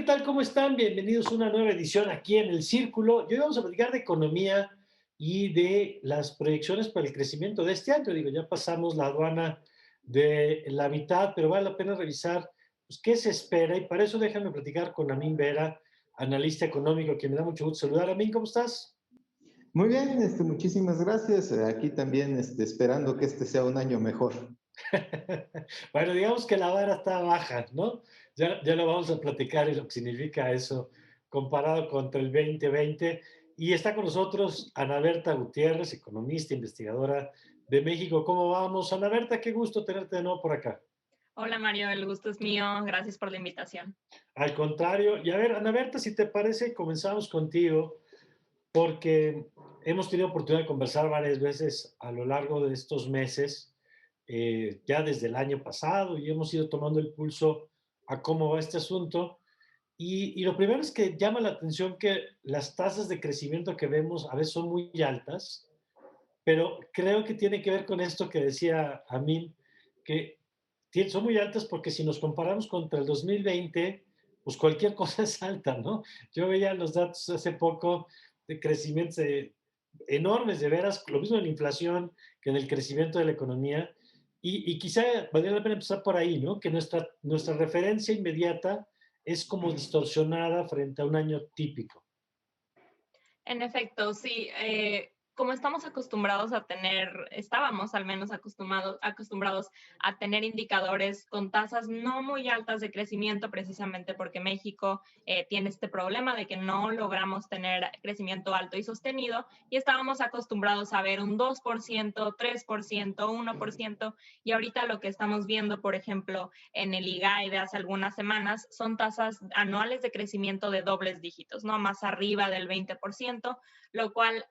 tal? ¿Cómo están? Bienvenidos a una nueva edición aquí en El Círculo. Y hoy vamos a platicar de economía y de las proyecciones para el crecimiento de este año. Digo, ya pasamos la aduana de la mitad, pero vale la pena revisar pues, qué se espera. Y para eso déjame platicar con Amin Vera, analista económico, que me da mucho gusto saludar. Amin, ¿cómo estás? Muy bien, muchísimas gracias. Aquí también esperando que este sea un año mejor. Bueno, digamos que la vara está baja, ¿no? Ya lo vamos a platicar y lo que significa eso comparado contra el 2020. Y está con nosotros Ana Berta Gutiérrez, economista, investigadora de México. ¿Cómo vamos? Ana Berta, qué gusto tenerte de nuevo por acá. Hola Mario, el gusto es mío. Gracias por la invitación. Al contrario, y a ver, Ana Berta, si te parece, comenzamos contigo, porque hemos tenido oportunidad de conversar varias veces a lo largo de estos meses, ya desde el año pasado, y hemos ido tomando el pulso a cómo va este asunto. Y lo primero es que llama la atención que las tasas de crecimiento que vemos a veces son muy altas, pero creo que tiene que ver con esto que decía Amin, que son muy altas porque si nos comparamos contra el 2020, pues cualquier cosa es alta, ¿no? Yo veía los datos hace poco de crecimientos enormes, de veras, lo mismo en la inflación que en el crecimiento de la economía. Y quizá valdría la pena empezar por ahí, ¿no? Que nuestra referencia inmediata es como distorsionada frente a un año típico. En efecto, sí, como estamos acostumbrados a tener, estábamos al menos acostumbrados a tener indicadores con tasas no muy altas de crecimiento, precisamente porque México tiene este problema de que no logramos tener crecimiento alto y sostenido, y estábamos acostumbrados a ver un 2%, 3%, 1%, y ahorita lo que estamos viendo, por ejemplo, en el IGAE de hace algunas semanas, son tasas anuales de crecimiento de dobles dígitos, ¿no? Más arriba del 20%, lo cual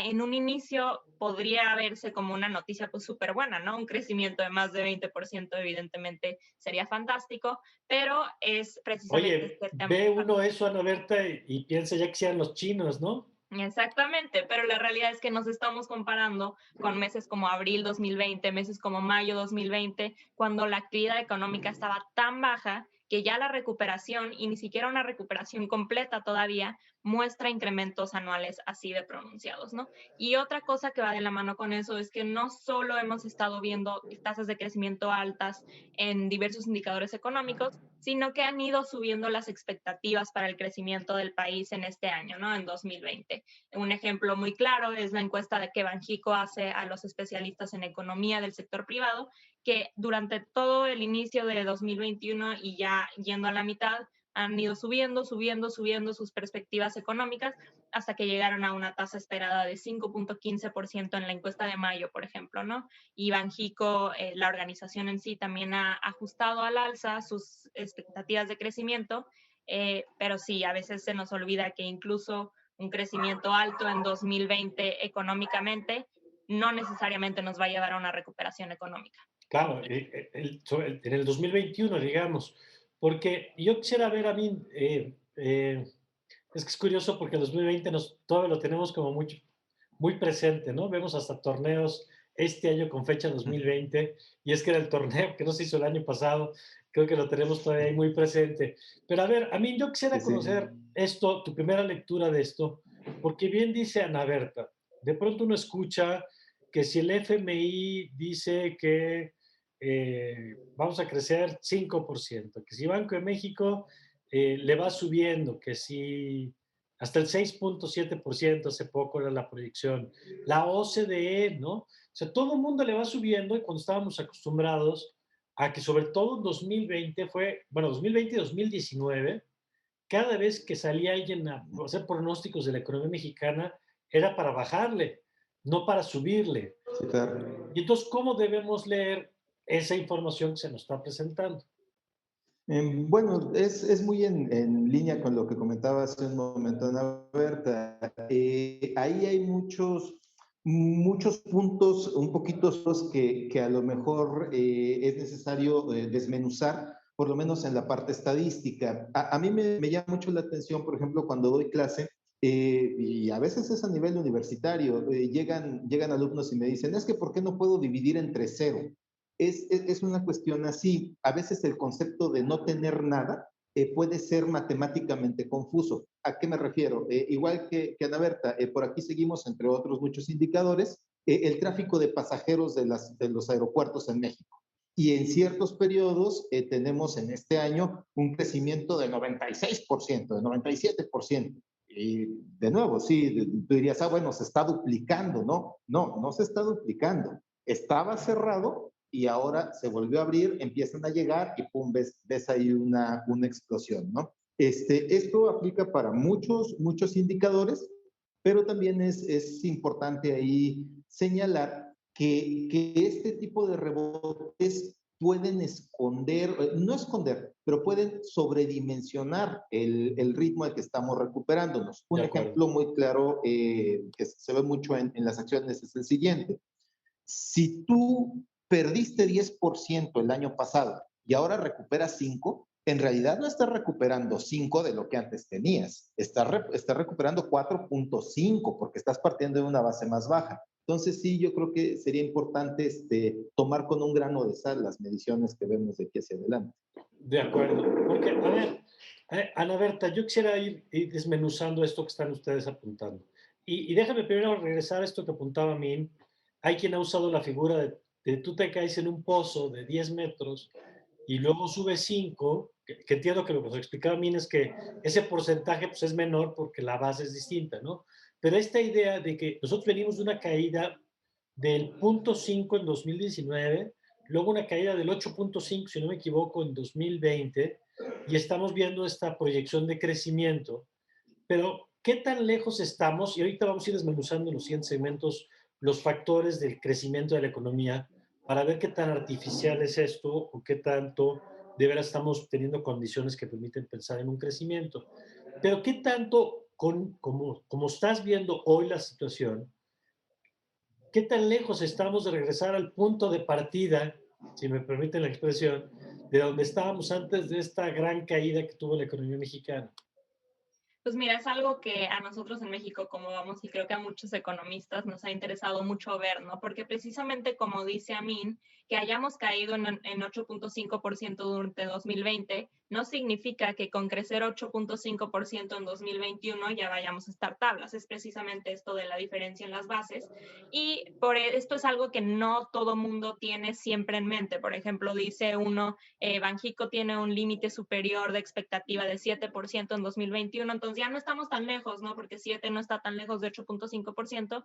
en un inicio podría verse como una noticia pues súper buena, ¿no? Un crecimiento de más de 20% evidentemente sería fantástico, pero es precisamente Oye, este tema. ve uno eso, Ana Berta, y piensa ya que sean los chinos, ¿no? Exactamente, pero la realidad es que nos estamos comparando con meses como abril 2020, meses como mayo 2020, cuando la actividad económica estaba tan baja que ya la recuperación, y ni siquiera una recuperación completa todavía, muestra incrementos anuales así de pronunciados, ¿no? Y otra cosa que va de la mano con eso es que no solo hemos estado viendo tasas de crecimiento altas en diversos indicadores económicos, sino que han ido subiendo las expectativas para el crecimiento del país en este año, ¿no? En 2020. Un ejemplo muy claro es la encuesta de que Banxico hace a los especialistas en economía del sector privado, que durante todo el inicio de 2021 y ya yendo a la mitad, han ido subiendo sus perspectivas económicas hasta que llegaron a una tasa esperada de 5.15% en la encuesta de mayo, por ejemplo, ¿no? Y Banxico, la organización en sí, también ha ajustado al alza sus expectativas de crecimiento, pero sí, a veces se nos olvida que incluso un crecimiento alto en 2020 económicamente no necesariamente nos va a llevar a una recuperación económica. Claro, en el 2021, digamos, porque yo quisiera ver a mí, es que es curioso porque el 2020 todavía lo tenemos como muy presente, ¿no? Vemos hasta torneos este año con fecha 2020, y es que era el torneo que no se hizo el año pasado, creo que lo tenemos todavía ahí muy presente. Pero a ver, a mí yo Sí, quisiera sí. conocer esto, tu primera lectura de esto, porque bien dice Ana Berta, de pronto uno escucha que si el FMI dice que vamos a crecer 5%, que si Banco de México le va subiendo, que si hasta el 6.7% hace poco era la proyección, la OCDE, ¿no? O sea, todo el mundo le va subiendo y cuando estábamos acostumbrados a que sobre todo en 2020 bueno, 2020 y 2019, cada vez que salía alguien a hacer pronósticos de la economía mexicana era para bajarle, no para subirle. Sí, claro. Y entonces, ¿cómo debemos leer esa información que se nos está presentando? Bueno, es muy en línea con lo que comentaba hace un momento, Ana Berta. Ahí hay muchos puntos un poquito que a lo mejor es necesario desmenuzar, por lo menos en la parte estadística. A mí me llama mucho la atención, por ejemplo, cuando doy clase, y a veces es a nivel universitario, llegan alumnos y me dicen, es que ¿por qué no puedo dividir entre cero? Es una cuestión así. A veces el concepto de no tener nada puede ser matemáticamente confuso. ¿A qué me refiero? Igual que Ana Berta, por aquí seguimos, entre otros muchos indicadores, el tráfico de pasajeros de los aeropuertos en México. Y en ciertos periodos tenemos en este año un crecimiento de 96%, de 97%. Y de nuevo, sí, tú dirías, bueno, se está duplicando, ¿no? No, no se está duplicando. Estaba cerrado y ahora se volvió a abrir, empiezan a llegar y pum, ves ahí una explosión, ¿no? Esto aplica para muchos indicadores, pero también es importante ahí señalar que este tipo de rebotes pueden no esconder, pero pueden sobredimensionar el ritmo al que estamos recuperándonos. De Un acuerdo. ejemplo muy claro que se ve mucho en las acciones es el siguiente. Si tú perdiste 10% el año pasado y ahora recuperas 5, en realidad no estás recuperando 5 de lo que antes tenías. Estás recuperando 4.5 porque estás partiendo de una base más baja. Entonces, sí, yo creo que sería importante tomar con un grano de sal las mediciones que vemos de aquí hacia adelante. De acuerdo. Porque, a ver, Ana Berta, yo quisiera ir desmenuzando esto que están ustedes apuntando. Y déjame primero regresar a esto que apuntaba Min. Hay quien ha usado la figura de tú te caes en un pozo de 10 metros y luego subes 5, que entiendo que lo que nos explicaba Min es que ese porcentaje pues, es menor porque la base es distinta, ¿no? Pero esta idea de que nosotros venimos de una caída del 0.5 en 2019, luego una caída del 8.5, si no me equivoco, en 2020, y estamos viendo esta proyección de crecimiento. Pero, ¿qué tan lejos estamos? Y ahorita vamos a ir desmenuzando en los siguientes segmentos los factores del crecimiento de la economía para ver qué tan artificial es esto o qué tanto de veras estamos teniendo condiciones que permiten pensar en un crecimiento. Pero, ¿qué tanto, como estás viendo hoy la situación, qué tan lejos estamos de regresar al punto de partida, si me permiten la expresión, de donde estábamos antes de esta gran caída que tuvo la economía mexicana? Pues mira, es algo que a nosotros en México, como vamos, y creo que a muchos economistas nos ha interesado mucho ver, ¿no? Porque precisamente como dice Amin, que hayamos caído en 8.5% durante 2020, no significa que con crecer 8.5% en 2021 ya vayamos a estar tablas. Es precisamente esto de la diferencia en las bases. Y por esto es algo que no todo mundo tiene siempre en mente. Por ejemplo, dice uno, Banxico tiene un límite superior de expectativa de 7% en 2021, entonces ya no estamos tan lejos, ¿no? Porque 7 no está tan lejos de 8.5%.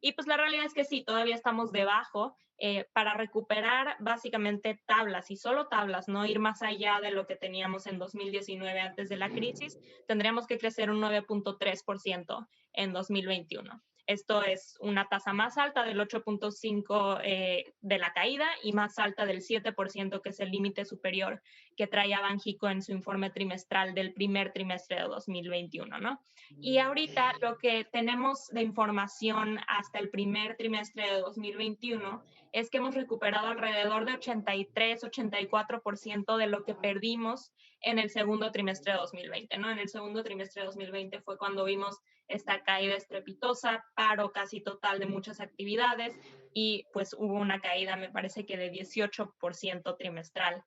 Y pues la realidad es que sí, todavía estamos debajo. Para recuperar básicamente tablas y solo tablas, no ir más allá de lo que teníamos en 2019 antes de la crisis, tendríamos que crecer un 9.3% en 2021. Esto es una tasa más alta del 8.5 de la caída y más alta del 7%, que es el límite superior que traía Banxico en su informe trimestral del primer trimestre de 2021, ¿no? Y ahorita lo que tenemos de información hasta el primer trimestre de 2021 es que hemos recuperado alrededor de 83-84% de lo que perdimos en el segundo trimestre de 2020, ¿no? En el segundo trimestre de 2020 fue cuando vimos esta caída estrepitosa, paro casi total de muchas actividades y pues hubo una caída, me parece que de 18% trimestral,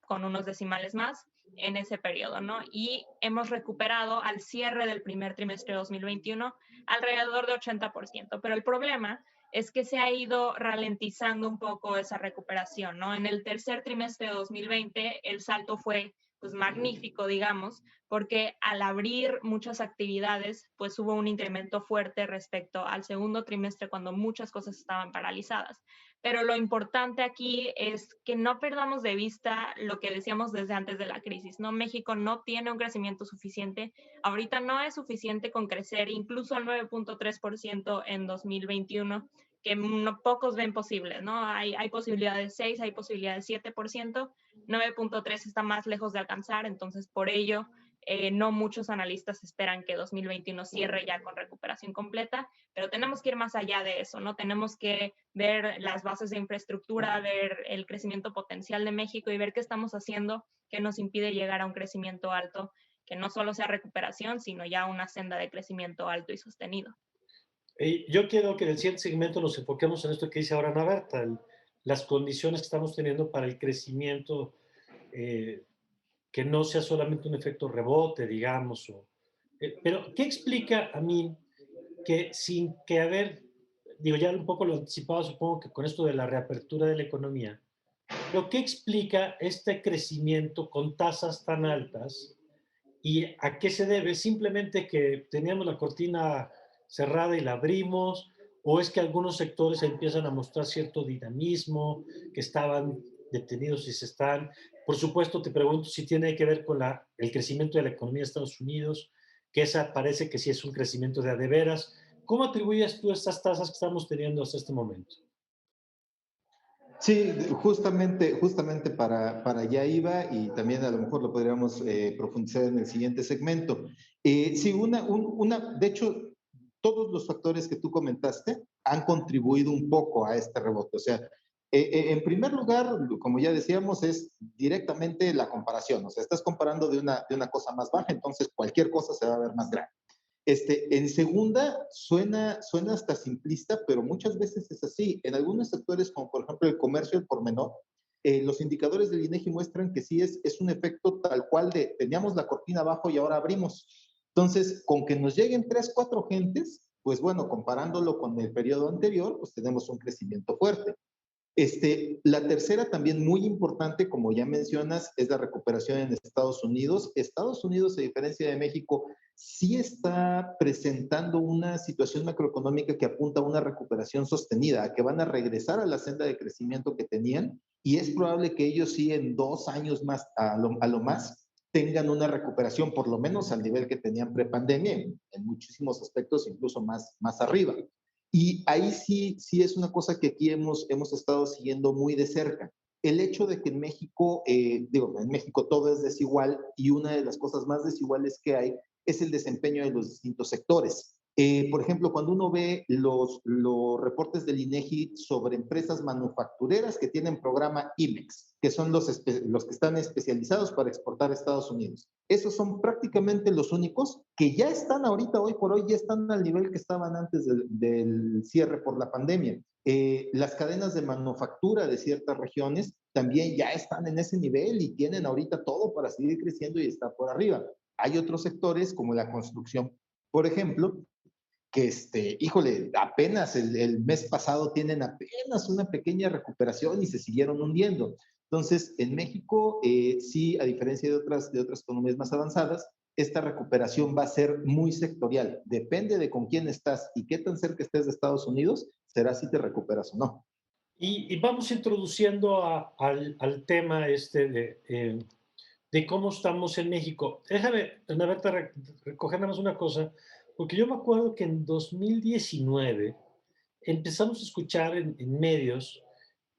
con unos decimales más en ese periodo, ¿no? Y hemos recuperado al cierre del primer trimestre de 2021 alrededor de 80%, pero el problema es que se ha ido ralentizando un poco esa recuperación, ¿no? En el tercer trimestre de 2020 el salto fue pues magnífico, digamos, porque al abrir muchas actividades, pues hubo un incremento fuerte respecto al segundo trimestre cuando muchas cosas estaban paralizadas. Pero lo importante aquí es que no perdamos de vista lo que decíamos desde antes de la crisis, ¿no? México no tiene un crecimiento suficiente. Ahorita no es suficiente con crecer incluso al 9.3% en 2021, que pocos ven posibles, ¿no? Hay posibilidades de 6, hay posibilidades de 7%, 9.3 está más lejos de alcanzar, entonces por ello no muchos analistas esperan que 2021 cierre ya con recuperación completa, pero tenemos que ir más allá de eso, ¿no? Tenemos que ver las bases de infraestructura, ver el crecimiento potencial de México y ver qué estamos haciendo que nos impide llegar a un crecimiento alto, que no solo sea recuperación, sino ya una senda de crecimiento alto y sostenido. Yo quiero que en el siguiente segmento nos enfoquemos en esto que dice ahora Ana Berta, las condiciones que estamos teniendo para el crecimiento que no sea solamente un efecto rebote, digamos. Pero, ¿qué explica a mí que sin que haber, digo, ya un poco lo anticipaba, supongo que con esto de la reapertura de la economía, pero qué explica este crecimiento con tasas tan altas y a qué se debe? ¿Simplemente que teníamos la cortina cerrada y la abrimos? ¿O es que algunos sectores empiezan a mostrar cierto dinamismo, que estaban detenidos y se están? Por supuesto, te pregunto si tiene que ver con el crecimiento de la economía de Estados Unidos, que esa parece que sí es un crecimiento de a de veras. ¿Cómo atribuyes tú estas tasas que estamos teniendo hasta este momento? Sí, justamente para allá iba y también a lo mejor lo podríamos profundizar en el siguiente segmento. Sí, de hecho, todos los factores que tú comentaste han contribuido un poco a este rebote. O sea, en primer lugar, como ya decíamos, es directamente la comparación. O sea, estás comparando de una cosa más baja, entonces cualquier cosa se va a ver más grande. En segunda, suena hasta simplista, pero muchas veces es así. En algunos sectores, como por ejemplo el comercio al por menor, los indicadores del INEGI muestran que sí es un efecto tal cual de teníamos la cortina abajo y ahora abrimos. Entonces, con que nos lleguen 3, 4 gentes, pues bueno, comparándolo con el periodo anterior, pues tenemos un crecimiento fuerte. La tercera también muy importante, como ya mencionas, es la recuperación en Estados Unidos. Estados Unidos, a diferencia de México, sí está presentando una situación macroeconómica que apunta a una recuperación sostenida, a que van a regresar a la senda de crecimiento que tenían y es probable que ellos sí en 2 años más, a lo más, tengan una recuperación por lo menos al nivel que tenían prepandemia, en muchísimos aspectos incluso más arriba. Y ahí sí es una cosa que aquí hemos estado siguiendo muy de cerca. El hecho de que en México, en México todo es desigual y una de las cosas más desiguales que hay es el desempeño de los distintos sectores. Por ejemplo, cuando uno ve los reportes del INEGI sobre empresas manufactureras que tienen programa IMEX, que son los que están especializados para exportar a Estados Unidos. Esos son prácticamente los únicos que ya están ahorita, hoy por hoy, ya están al nivel que estaban antes del cierre por la pandemia. Las cadenas de manufactura de ciertas regiones también ya están en ese nivel y tienen ahorita todo para seguir creciendo y estar por arriba. Hay otros sectores como la construcción, por ejemplo, que híjole, apenas el mes pasado tienen apenas una pequeña recuperación y se siguieron hundiendo. Entonces, en México, sí, a diferencia de otras economías más avanzadas, esta recuperación va a ser muy sectorial. Depende de con quién estás y qué tan cerca estés de Estados Unidos, será si te recuperas o no. Y vamos introduciendo al tema de cómo estamos en México. Déjame, Ana Berta, recoger nada más una cosa, porque yo me acuerdo que en 2019 empezamos a escuchar en medios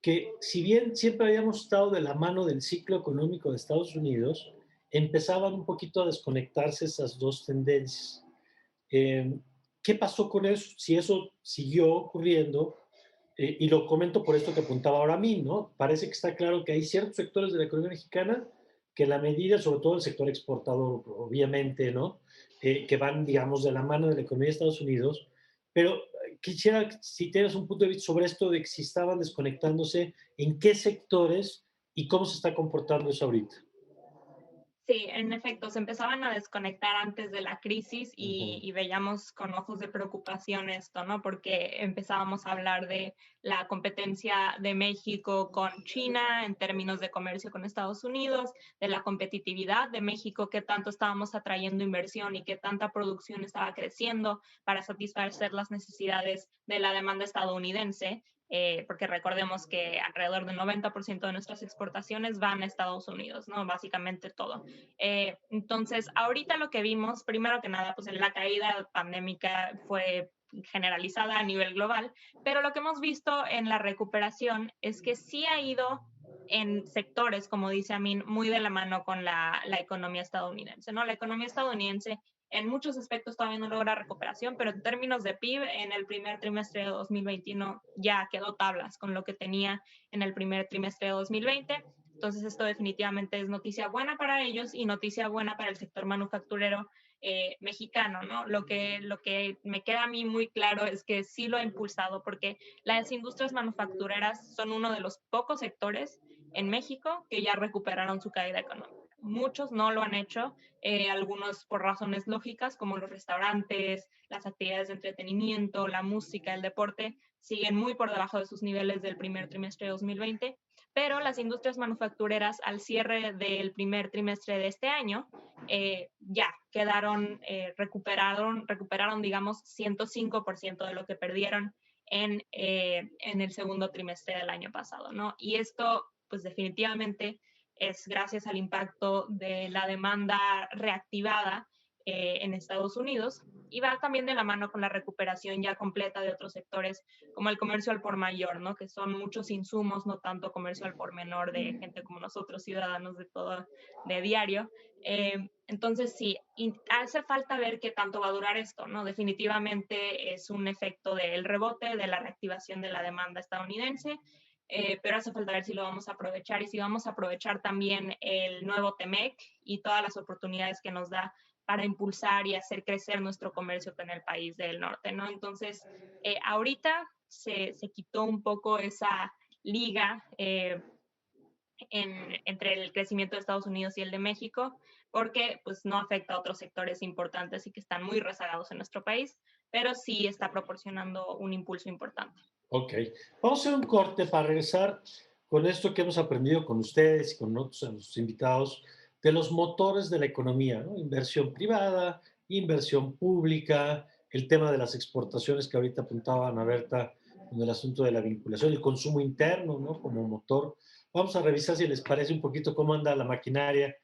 que si bien siempre habíamos estado de la mano del ciclo económico de Estados Unidos, empezaban un poquito a desconectarse esas dos tendencias. Eh, ¿Qué pasó con eso? Si eso siguió ocurriendo, y lo comento por esto que apuntaba ahora a mí, ¿no? Parece que está claro que hay ciertos sectores de la economía mexicana que la medida, sobre todo el sector exportador, obviamente, ¿no? Que van, digamos, de la mano de la economía de Estados Unidos, pero quisiera, si tienes un punto de vista sobre esto de que si estaban desconectándose, en qué sectores y cómo se está comportando eso ahorita. Sí, en efecto, se empezaban a desconectar antes de la crisis Ujú. y veíamos con ojos de preocupación esto, ¿no? Porque empezábamos a hablar de la competencia de México con China en términos de comercio con Estados Unidos, de la competitividad de México, qué tanto estábamos atrayendo inversión y qué tanta producción estaba creciendo para satisfacer las necesidades de la demanda estadounidense. Porque recordemos que alrededor del 90% de nuestras exportaciones van a Estados Unidos, ¿no? Básicamente todo. Entonces, ahorita lo que vimos, primero que nada, pues la caída pandémica fue generalizada a nivel global, pero lo que hemos visto en la recuperación es que sí ha ido en sectores, como dice Amin, muy de la mano con la economía estadounidense, ¿no? La economía estadounidense en muchos aspectos todavía no logra recuperación, pero en términos de PIB, en el primer trimestre de 2021 ya quedó tablas con lo que tenía en el primer trimestre de 2020. Entonces, esto definitivamente es noticia buena para ellos y noticia buena para el sector manufacturero mexicano, ¿no? Lo que me queda a mí muy claro es que sí lo ha impulsado porque las industrias manufactureras son uno de los pocos sectores en México que ya recuperaron su caída económica. muchos no lo han hecho, algunos por razones lógicas, como los restaurantes, las actividades de entretenimiento, la música, el deporte, siguen muy por debajo de sus niveles del primer trimestre de 2020, pero las industrias manufactureras al cierre del primer trimestre de este año ya quedaron, recuperaron, digamos, 105% de lo que perdieron en el segundo trimestre del año pasado, ¿no? Y esto, pues definitivamente es gracias al impacto de la demanda reactivada en Estados Unidos y va también de la mano con la recuperación ya completa de otros sectores como el comercio al por mayor, ¿no? Que son muchos insumos, no tanto comercio al por menor de gente como nosotros, ciudadanos de todo, de diario. Entonces, sí, hace falta ver qué tanto va a durar esto, ¿no? Definitivamente es un efecto del rebote, de la reactivación de la demanda estadounidense, pero hace falta ver si lo vamos a aprovechar y si vamos a aprovechar también el nuevo TEMEC y todas las oportunidades que nos da para impulsar y hacer crecer nuestro comercio con el país del norte, ¿no? Entonces, ahorita se quitó un poco esa liga entre el crecimiento de Estados Unidos y el de México, porque pues no afecta a otros sectores importantes y que están muy rezagados en nuestro país, pero sí está proporcionando un impulso importante. Ok, vamos a hacer un corte para regresar con esto que hemos aprendido con ustedes y con otros nuestros invitados de los motores de la economía, ¿no? Inversión privada, inversión pública, el tema de las exportaciones que ahorita apuntaba Ana Berta con el asunto de la vinculación, el consumo interno, ¿no? Como motor. Vamos a revisar si les parece un poquito cómo anda la maquinaria.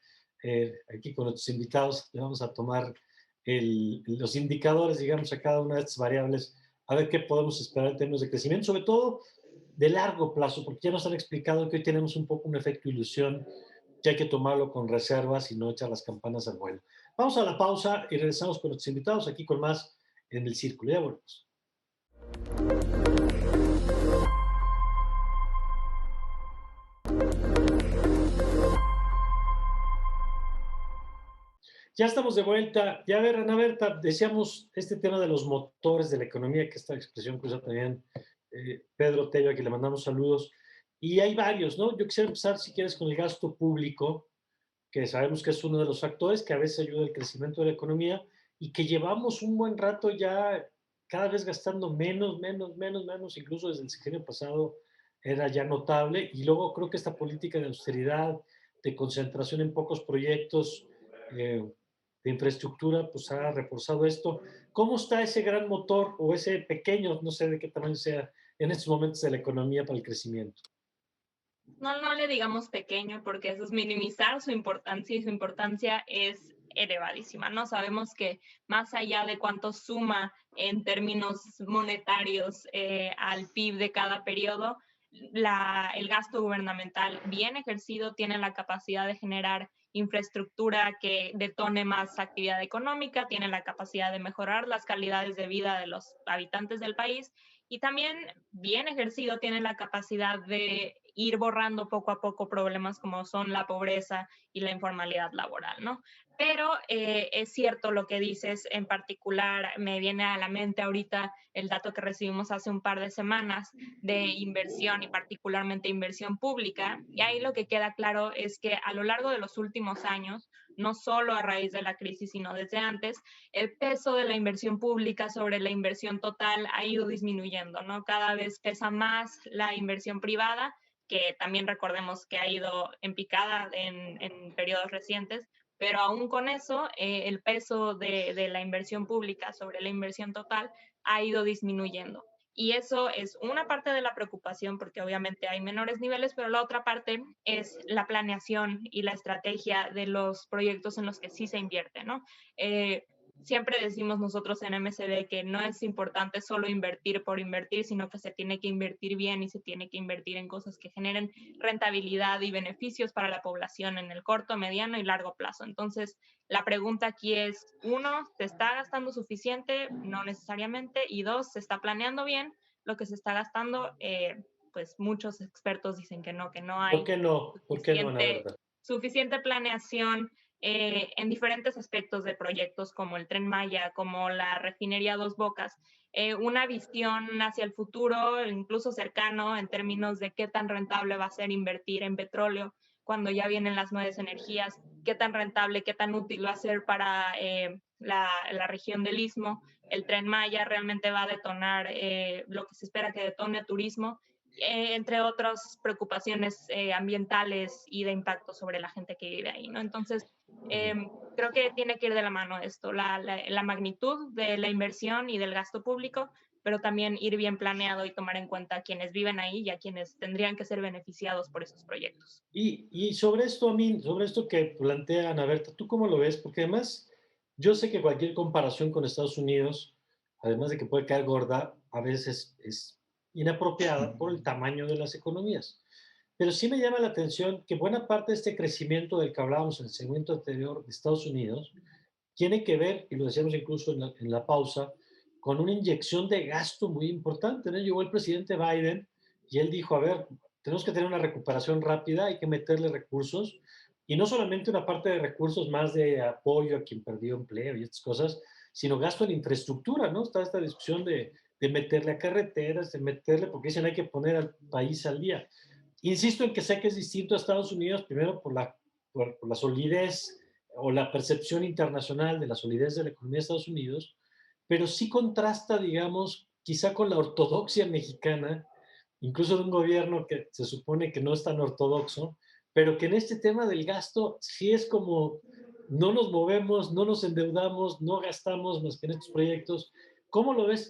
Aquí con nuestros invitados le vamos a tomar los indicadores, digamos, a cada una de estas variables a ver qué podemos esperar en términos de crecimiento, sobre todo de largo plazo, porque ya nos han explicado que hoy tenemos un poco un efecto ilusión, que hay que tomarlo con reservas y no echar las campanas al vuelo. Vamos a la pausa y regresamos con nuestros invitados aquí con más en el Círculo. Ya volvemos. Ya estamos de vuelta. Ya ver, Ana Berta, decíamos este tema de los motores de la economía, que esta expresión que usa también Pedro Tello, a quien le mandamos saludos. Y hay varios, ¿no? Yo quisiera empezar, si quieres, con el gasto público, que sabemos que es uno de los factores que a veces ayuda al crecimiento de la economía y que llevamos un buen rato ya cada vez gastando menos, incluso desde el sexenio pasado era ya notable. Y luego creo que esta política de austeridad, de concentración en pocos proyectos, de infraestructura, pues ha reforzado esto. ¿Cómo está ese gran motor o ese pequeño, no sé de qué tamaño sea, en estos momentos de la economía para el crecimiento? No le digamos pequeño porque eso es minimizar su importancia y su importancia es elevadísima, ¿no? Sabemos que más allá de cuánto suma en términos monetarios al PIB de cada periodo, el gasto gubernamental bien ejercido tiene la capacidad de generar infraestructura que detone más actividad económica, tiene la capacidad de mejorar las calidades de vida de los habitantes del país y también bien ejercido tiene la capacidad de ir borrando poco a poco problemas como son la pobreza y la informalidad laboral, ¿no? Pero es cierto lo que dices, en particular me viene a la mente ahorita el dato que recibimos hace un par de semanas de inversión y particularmente inversión pública, y ahí lo que queda claro es que a lo largo de los últimos años, no solo a raíz de la crisis, sino desde antes, el peso de la inversión pública sobre la inversión total ha ido disminuyendo, ¿no? Cada vez pesa más la inversión privada, que también recordemos que ha ido en picada en periodos recientes, pero aún con eso, el peso de la inversión pública sobre la inversión total ha ido disminuyendo. Y eso es una parte de la preocupación porque obviamente hay menores niveles, pero la otra parte es la planeación y la estrategia de los proyectos en los que sí se invierte, ¿no? Siempre decimos nosotros en MSD que no es importante solo invertir por invertir, sino que se tiene que invertir bien y se tiene que invertir en cosas que generen rentabilidad y beneficios para la población en el corto, mediano y largo plazo. Entonces, la pregunta aquí es, uno, ¿se está gastando suficiente? No necesariamente. Y dos, ¿se está planeando bien lo que se está gastando? Pues muchos expertos dicen que no ¿Por hay qué no? ¿Por qué no, Ana suficiente, Berta? suficiente planeación en diferentes aspectos de proyectos como el Tren Maya, como la refinería Dos Bocas, una visión hacia el futuro, incluso cercano, en términos de qué tan rentable va a ser invertir en petróleo cuando ya vienen las nuevas energías, qué tan rentable, qué tan útil va a ser para la región del Istmo. El Tren Maya realmente va a detonar lo que se espera que detone turismo, entre otras preocupaciones ambientales y de impacto sobre la gente que vive ahí, ¿no? Entonces, eh, creo que tiene que ir de la mano esto, la magnitud de la inversión y del gasto público, pero también ir bien planeado y tomar en cuenta a quienes viven ahí y a quienes tendrían que ser beneficiados por esos proyectos. Y sobre esto, sobre esto que plantea Ana Berta, ¿tú cómo lo ves? Porque además, yo sé que cualquier comparación con Estados Unidos, además de que puede caer gorda, a veces es inapropiada por el tamaño de las economías. Pero sí me llama la atención que buena parte de este crecimiento del que hablábamos en el segmento anterior de Estados Unidos tiene que ver, y lo decíamos incluso en la pausa, con una inyección de gasto muy importante, ¿no? Llegó el presidente Biden y él dijo, a ver, tenemos que tener una recuperación rápida, hay que meterle recursos, y no solamente una parte de recursos más de apoyo a quien perdió empleo y estas cosas, sino gasto en infraestructura, ¿no? Está esta discusión de meterle a carreteras, de meterle, porque dicen hay que poner al país al día. Insisto en que sé que es distinto a Estados Unidos, primero por la solidez o la percepción internacional de la solidez de la economía de Estados Unidos, pero sí contrasta, digamos, quizá con la ortodoxia mexicana, incluso de un gobierno que se supone que no es tan ortodoxo, pero que en este tema del gasto sí es como no nos movemos, no nos endeudamos, no gastamos más que en estos proyectos. ¿Cómo lo ves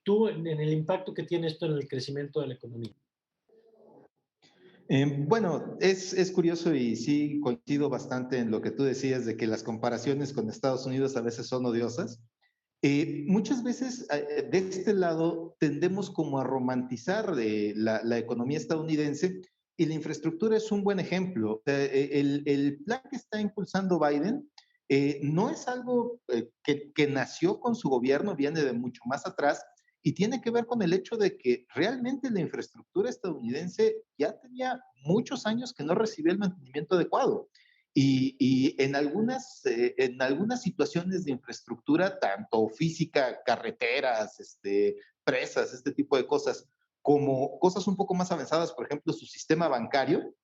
tú en el impacto que tiene esto en el crecimiento de la economía? Bueno, es curioso y sí coincido bastante en lo que tú decías de que las comparaciones con Estados Unidos a veces son odiosas. Muchas veces de este lado tendemos como a romantizar la economía estadounidense y la infraestructura es un buen ejemplo. El plan que está impulsando Biden no es algo que nació con su gobierno, viene de mucho más atrás y tiene que ver con el hecho de que realmente la infraestructura estadounidense ya tenía muchos años que no recibía el mantenimiento adecuado. Y en algunas situaciones de infraestructura, tanto física, carreteras, presas, este tipo de cosas, como cosas un poco más avanzadas, por ejemplo, su sistema bancario,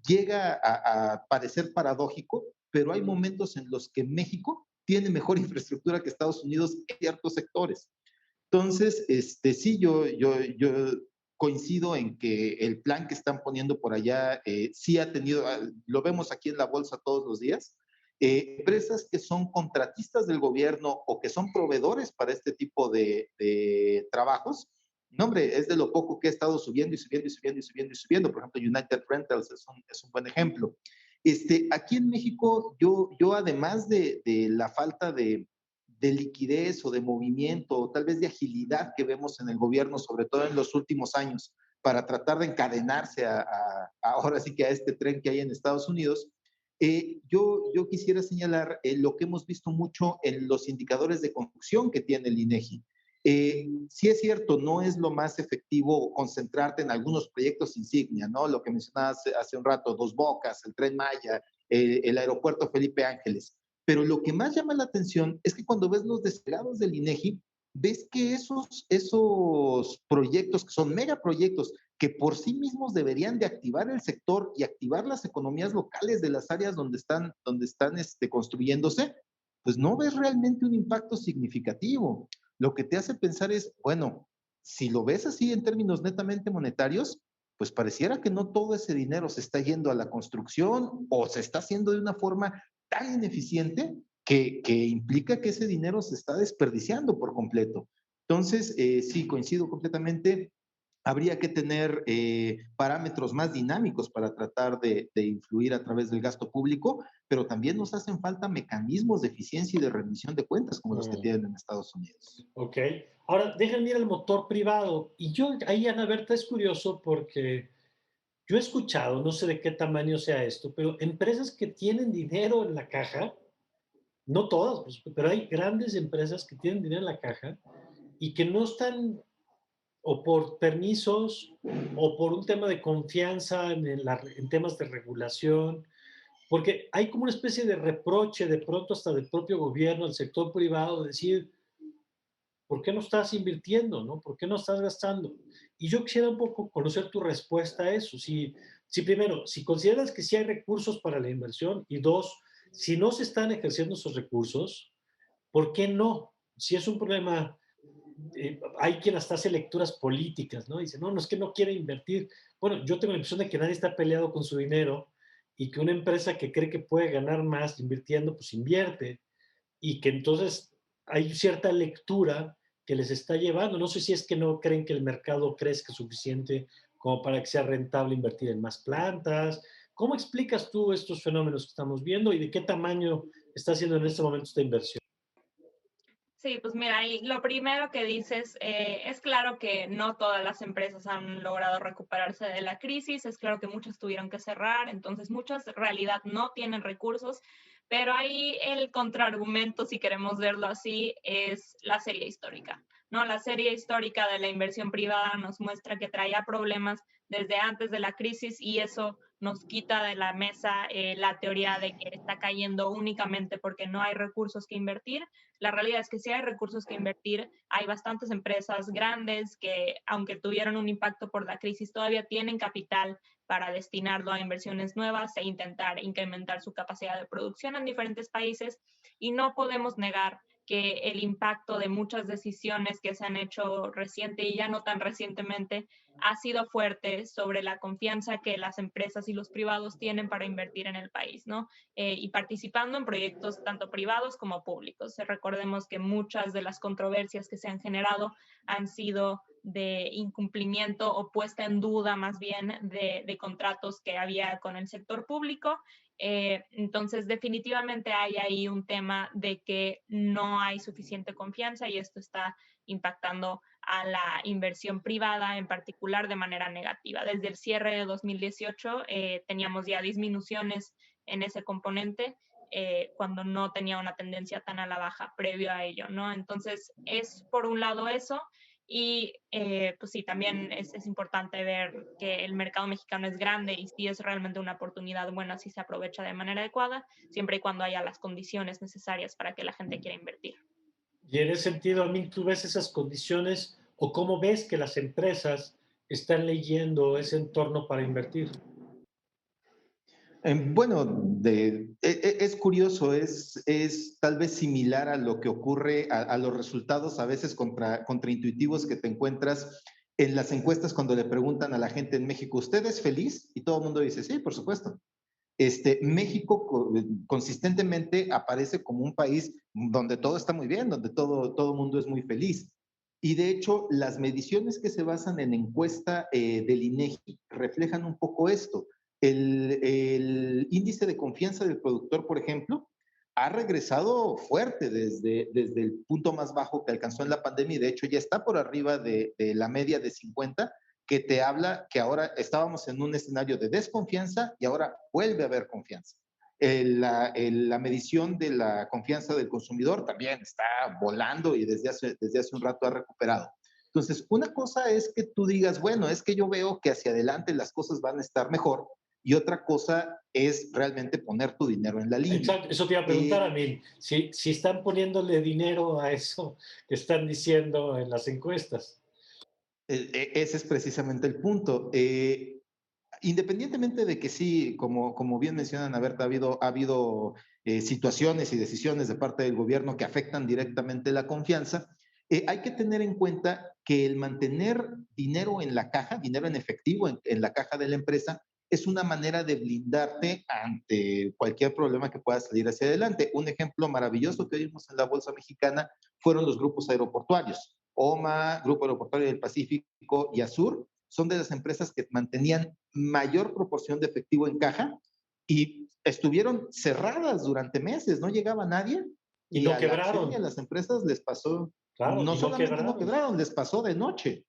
llega a parecer paradójico, pero hay momentos en los que México tiene mejor infraestructura que Estados Unidos en ciertos sectores. Entonces, sí, yo coincido en que el plan que están poniendo por allá sí ha tenido, lo vemos aquí en la bolsa todos los días, empresas que son contratistas del gobierno o que son proveedores para este tipo de trabajos. No, hombre, es de lo poco que ha estado subiendo y subiendo y subiendo y subiendo y subiendo. Por ejemplo, United Rentals es un buen ejemplo. Aquí en México, yo además de la falta de liquidez o de movimiento o tal vez de agilidad que vemos en el gobierno, sobre todo en los últimos años, para tratar de encadenarse ahora sí que a este tren que hay en Estados Unidos, yo quisiera señalar lo que hemos visto mucho en los indicadores de construcción que tiene el INEGI. Sí es cierto, no es lo más efectivo concentrarte en algunos proyectos insignia, ¿no? Lo que mencionabas hace un rato, Dos Bocas, el Tren Maya, el aeropuerto Felipe Ángeles. Pero lo que más llama la atención es que cuando ves los desplegados del INEGI, ves que esos proyectos, que son megaproyectos, que por sí mismos deberían de activar el sector y activar las economías locales de las áreas donde están construyéndose, pues no ves realmente un impacto significativo. Lo que te hace pensar es, bueno, si lo ves así en términos netamente monetarios, pues pareciera que no todo ese dinero se está yendo a la construcción o se está haciendo de una forma tan ineficiente que implica que ese dinero se está desperdiciando por completo. Entonces, sí, coincido completamente. Habría que tener parámetros más dinámicos para tratar de influir a través del gasto público, pero también nos hacen falta mecanismos de eficiencia y de rendición de cuentas como los que Mm, tienen en Estados Unidos. ok. Ahora, déjenme ir al motor privado. Y yo, ahí, Ana Berta, es curioso porque yo he escuchado, no sé de qué tamaño sea esto, pero empresas que tienen dinero en la caja, no todas, pues, pero hay grandes empresas que tienen dinero en la caja y que no están, o por permisos, o por un tema de confianza en temas de regulación, porque hay como una especie de reproche de pronto hasta del propio gobierno, del sector privado, de decir, ¿por qué no estás invirtiendo, no? ¿Por qué no estás gastando? Y yo quisiera un poco conocer tu respuesta a eso. Si si primero, si consideras que sí hay recursos para la inversión y dos, si no se están ejerciendo esos recursos, ¿por qué no? Si es un problema, hay quien hasta hace lecturas políticas, ¿no? Dice, no, no es que no quiere invertir. Bueno, yo tengo la impresión de que nadie está peleado con su dinero y que una empresa que cree que puede ganar más invirtiendo, pues invierte y que entonces hay cierta lectura que les está llevando. No sé si es que no creen que el mercado crezca suficiente como para que sea rentable invertir en más plantas. ¿Cómo explicas tú estos fenómenos que estamos viendo y de qué tamaño está haciendo en este momento esta inversión? Sí, pues mira, y lo primero que dices, es claro que no todas las empresas han logrado recuperarse de la crisis, es claro que muchas tuvieron que cerrar, entonces muchas en realidad no tienen recursos, pero ahí el contraargumento, si queremos verlo así, es la serie histórica, ¿no? La serie histórica de la inversión privada nos muestra que traía problemas desde antes de la crisis y eso nos quita de la mesa la teoría de que está cayendo únicamente porque no hay recursos que invertir. La realidad es que sí hay recursos que invertir, hay bastantes empresas grandes que, aunque tuvieron un impacto por la crisis, todavía tienen capital para destinarlo a inversiones nuevas e intentar incrementar su capacidad de producción en diferentes países. Y no podemos negar que el impacto de muchas decisiones que se han hecho reciente y ya no tan recientemente ha sido fuerte sobre la confianza que las empresas y los privados tienen para invertir en el país, ¿no? Y participando en proyectos tanto privados como públicos. Recordemos que muchas de las controversias que se han generado han sido de incumplimiento o puesta en duda más bien de contratos que había con el sector público. Entonces, definitivamente hay ahí un tema de que no hay suficiente confianza y esto está impactando a la inversión privada en particular de manera negativa. Desde el cierre de 2018 teníamos ya disminuciones en ese componente cuando no tenía una tendencia tan a la baja previo a ello, ¿no? Entonces, es por un lado eso. Y pues sí, también es importante ver que el mercado mexicano es grande y sí es realmente una oportunidad buena si se aprovecha de manera adecuada, siempre y cuando haya las condiciones necesarias para que la gente quiera invertir. Y en ese sentido, Amin, ¿tú ves esas condiciones o cómo ves que las empresas están leyendo ese entorno para invertir? Bueno, es curioso, es tal vez similar a lo que ocurre a los resultados a veces contraintuitivos que te encuentras en las encuestas cuando le preguntan a la gente en México, ¿usted es feliz? Y todo el mundo dice, sí, por supuesto. México consistentemente aparece como un país donde todo está muy bien, donde todo el mundo es muy feliz. Y de hecho, las mediciones que se basan en encuesta del INEGI reflejan un poco esto. El índice de confianza del productor, por ejemplo, ha regresado fuerte desde el punto más bajo que alcanzó en la pandemia y de hecho ya está por arriba de la media de 50, que te habla que ahora estábamos en un escenario de desconfianza y ahora vuelve a haber confianza. La medición de la confianza del consumidor también está volando y desde hace un rato ha recuperado. Entonces, una cosa es que tú digas, bueno, es que yo veo que hacia adelante las cosas van a estar mejor, y otra cosa es realmente poner tu dinero en la línea. Exacto, eso te iba a preguntar, Amin, si están poniéndole dinero a eso que están diciendo en las encuestas. Ese es precisamente el punto. Independientemente de que sí, como bien mencionan, ha habido situaciones y decisiones de parte del gobierno que afectan directamente la confianza, hay que tener en cuenta que el mantener dinero en la caja, dinero en efectivo en la caja de la empresa, es una manera de blindarte ante cualquier problema que pueda salir hacia adelante. Un ejemplo maravilloso que vimos en la Bolsa Mexicana fueron los grupos aeroportuarios. OMA, Grupo Aeroportuario del Pacífico y Azur son de las empresas que mantenían mayor proporción de efectivo en caja y estuvieron cerradas durante meses, no llegaba nadie Y y no a la acción y a quebraron, las empresas les pasó, claro, no y no solamente no quebraron. quebraron, les pasó de noche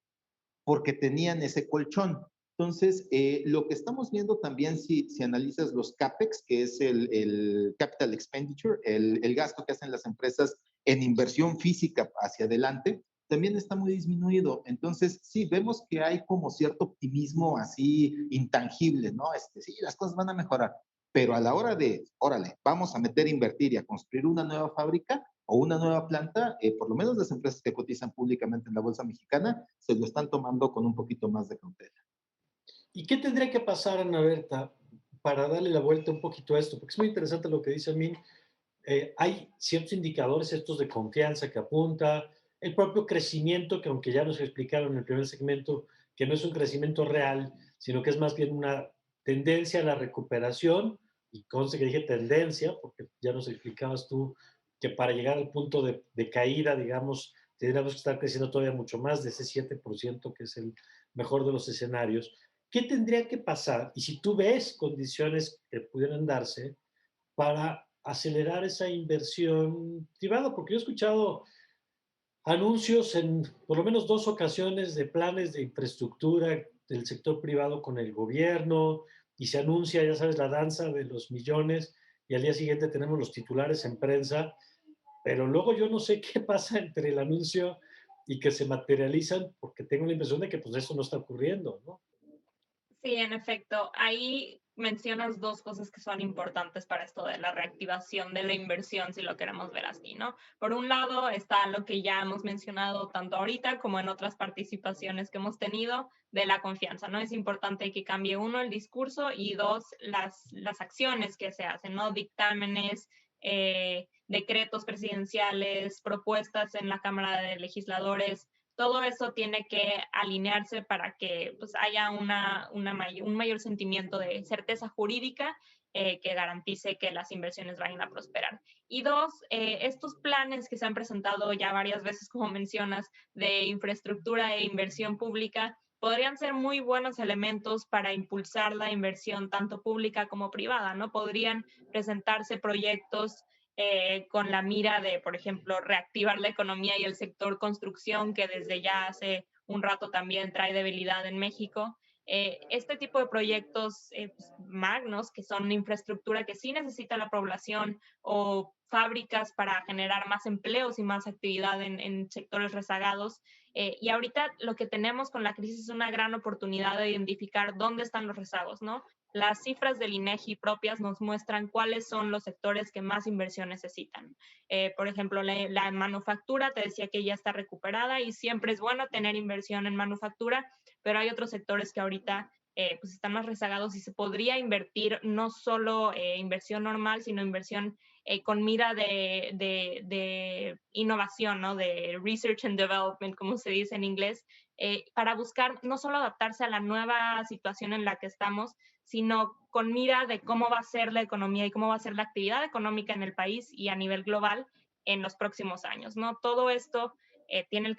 porque tenían ese colchón. Entonces, lo que estamos viendo también, si analizas los CAPEX, que es el Capital Expenditure, el gasto que hacen las empresas en inversión física hacia adelante, también está muy disminuido. Entonces, sí, vemos que hay como cierto optimismo así intangible, ¿no? Sí, las cosas van a mejorar, pero a la hora de, órale, vamos a meter, invertir y a construir una nueva fábrica o una nueva planta, por lo menos las empresas que cotizan públicamente en la Bolsa Mexicana, se lo están tomando con un poquito más de cautela. ¿Y qué tendría que pasar, Ana Berta, para darle la vuelta un poquito a esto? Porque es muy interesante lo que dice Amin. Hay ciertos indicadores estos de confianza que apunta, el propio crecimiento, que aunque ya nos explicaron en el primer segmento, que no es un crecimiento real, sino que es más bien una tendencia a la recuperación, y conste que dije tendencia, porque ya nos explicabas tú que para llegar al punto de caída, digamos, tendríamos que estar creciendo todavía mucho más de ese 7%, que es el mejor de los escenarios. ¿Qué tendría que pasar? Y si tú ves condiciones que pudieran darse para acelerar esa inversión privada, porque yo he escuchado anuncios en por lo menos dos ocasiones de planes de infraestructura del sector privado con el gobierno y se anuncia, ya sabes, la danza de los millones y al día siguiente tenemos los titulares en prensa, pero luego yo no sé qué pasa entre el anuncio y que se materializan porque tengo la impresión de que pues eso no está ocurriendo, ¿no? Sí, en efecto, ahí mencionas dos cosas que son importantes para esto de la reactivación de la inversión, si lo queremos ver así, ¿no? Por un lado está lo que ya hemos mencionado tanto ahorita como en otras participaciones que hemos tenido de la confianza, ¿no? Es importante que cambie uno el discurso y dos las acciones que se hacen, ¿no? Dictámenes, decretos presidenciales, propuestas en la Cámara de Legisladores, todo eso tiene que alinearse para que pues, haya un mayor sentimiento de certeza jurídica que garantice que las inversiones vayan a prosperar. Y dos, estos planes que se han presentado ya varias veces, como mencionas, de infraestructura e inversión pública, podrían ser muy buenos elementos para impulsar la inversión tanto pública como privada, ¿no? Podrían presentarse proyectos con la mira de, por ejemplo, reactivar la economía y el sector construcción, que desde ya hace un rato también trae debilidad en México. Este tipo de proyectos pues, magnos, que son infraestructura que sí necesita la población o fábricas para generar más empleos y más actividad en sectores rezagados. Y ahorita lo que tenemos con la crisis es una gran oportunidad de identificar dónde están los rezagos, ¿no? Las cifras del INEGI propias nos muestran cuáles son los sectores que más inversión necesitan. Por ejemplo, la manufactura, te decía que ya está recuperada y siempre es bueno tener inversión en manufactura, pero hay otros sectores que ahorita pues están más rezagados y se podría invertir no solo inversión normal, sino inversión con mira de innovación, ¿no? De research and development, como se dice en inglés, para buscar no solo adaptarse a la nueva situación en la que estamos, sino con mira de cómo va a ser la economía y cómo va a ser la actividad económica en el país y a nivel global en los próximos años, ¿no? Todo esto tiene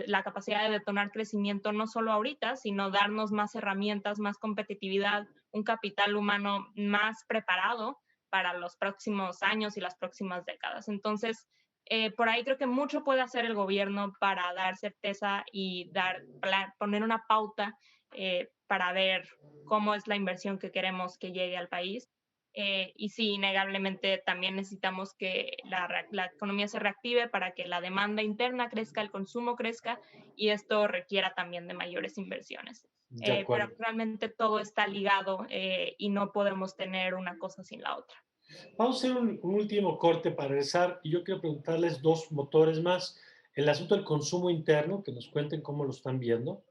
la capacidad de detonar crecimiento no solo ahorita, sino darnos más herramientas, más competitividad, un capital humano más preparado para los próximos años y las próximas décadas. Entonces, por ahí creo que mucho puede hacer el gobierno para dar certeza y poner una pauta para ver cómo es la inversión que queremos que llegue al país. Y sí, innegablemente también necesitamos que la economía se reactive para que la demanda interna crezca, el consumo crezca y esto requiera también de mayores inversiones. De Pero acuerdo. realmente todo está ligado y no podemos tener una cosa sin la otra. Vamos a hacer un último corte para regresar y yo quiero preguntarles dos motores más. El asunto del consumo interno, que nos cuenten cómo lo están viendo,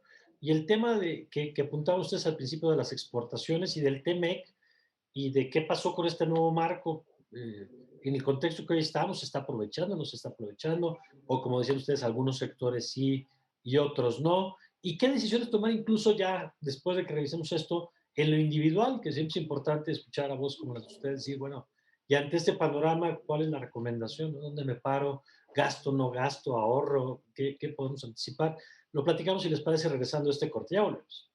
y el tema que apuntaban ustedes al principio de las exportaciones y del TEMEC y de qué pasó con este nuevo marco en el contexto que hoy estamos, ¿se está aprovechando, no se está aprovechando? O como decían ustedes, algunos sectores sí y otros no. ¿Y qué decisiones tomar incluso ya después de que revisemos esto en lo individual, que siempre es importante escuchar a voz como las de ustedes, decir, bueno, y ante este panorama, ¿cuál es la recomendación? ¿Dónde me paro? ¿Gasto, no gasto? ¿Ahorro? ¿Qué podemos anticipar? Lo platicamos si les parece regresando a este corte. Ya volvemos.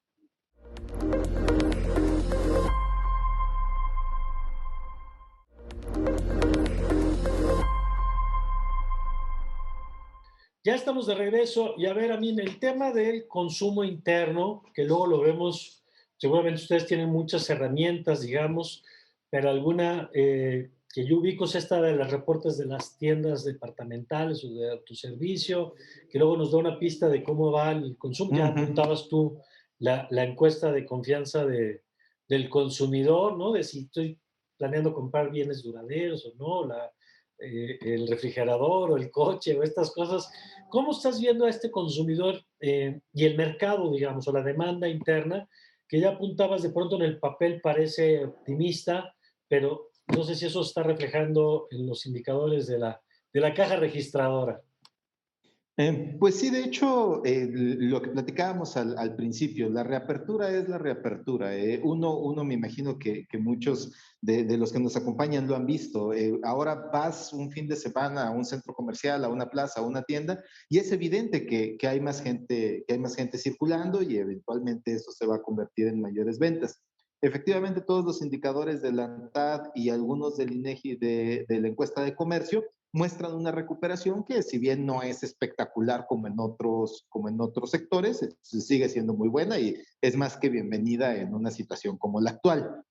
Ya estamos de regreso y a ver, a mí en el tema del consumo interno, que luego lo vemos, seguramente ustedes tienen muchas herramientas, digamos, pero alguna que yo ubico es esta de los reportes de las tiendas departamentales o de autoservicio, que luego nos da una pista de cómo va el consumo. Ya apuntabas tú la encuesta de confianza del consumidor, ¿no? De si estoy planeando comprar bienes duraderos o no, el refrigerador o el coche o estas cosas. ¿Cómo estás viendo a este consumidor y el mercado, digamos, o la demanda interna que ya apuntabas de pronto en el papel parece optimista, pero no sé si eso está reflejando en los indicadores de la caja registradora. Pues sí, de hecho, lo que platicábamos al principio, la reapertura es la reapertura. Uno me imagino que muchos de los que nos acompañan lo han visto. Ahora vas un fin de semana a un centro comercial, a una plaza, a una tienda, y es evidente que hay más gente circulando y eventualmente eso se va a convertir en mayores ventas. Efectivamente, todos los indicadores de la ANTAD y algunos del INEGI de la encuesta de comercio muestran una recuperación que, si bien no es espectacular como en otros sectores, sigue siendo muy buena y es más que bienvenida en una situación como la actual.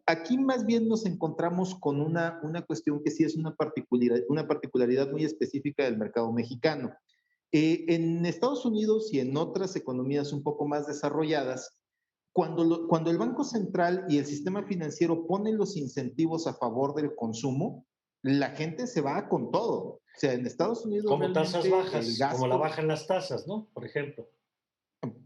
Aquí más bien nos encontramos con una cuestión que sí es una particularidad muy específica del mercado mexicano. En Estados Unidos y en otras economías un poco más desarrolladas, cuando el Banco Central y el sistema financiero ponen los incentivos a favor del consumo, la gente se va con todo. O sea, en Estados Unidos Como tasas realmente el bajas, como la gasto, bajan las tasas, ¿no? Por ejemplo.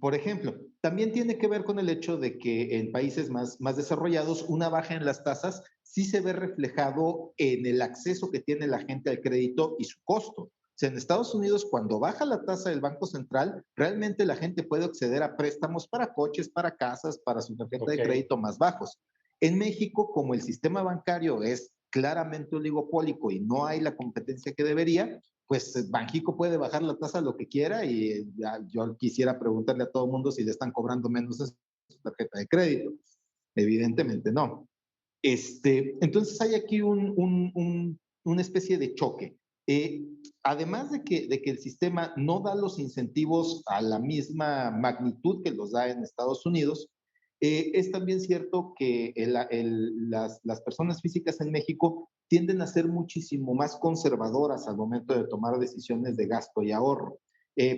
por ejemplo, también tiene que ver con el hecho de que en países más desarrollados una baja en las tasas sí se ve reflejado en el acceso que tiene la gente al crédito y su costo. O sea, en Estados Unidos, cuando baja la tasa del Banco Central, realmente la gente puede acceder a préstamos para coches, para casas, para su tarjeta Ok, de crédito más bajos. En México, como el sistema bancario es claramente oligopólico y no hay la competencia que debería, pues Banjico puede bajar la tasa lo que quiera y yo quisiera preguntarle a todo el mundo si le están cobrando menos en su tarjeta de crédito. Evidentemente no. Entonces hay aquí una especie de choque. Eh, Además de que el sistema no da los incentivos a la misma magnitud que los da en Estados Unidos, es también cierto que las personas físicas en México tienden a ser muchísimo más conservadoras al momento de tomar decisiones de gasto y ahorro.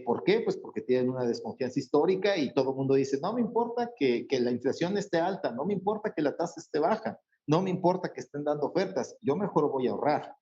¿Por qué? Pues porque tienen una desconfianza histórica y todo el mundo dice, no me importa que la inflación esté alta, no me importa que la tasa esté baja, no me importa que estén dando ofertas, yo mejor voy a ahorrar.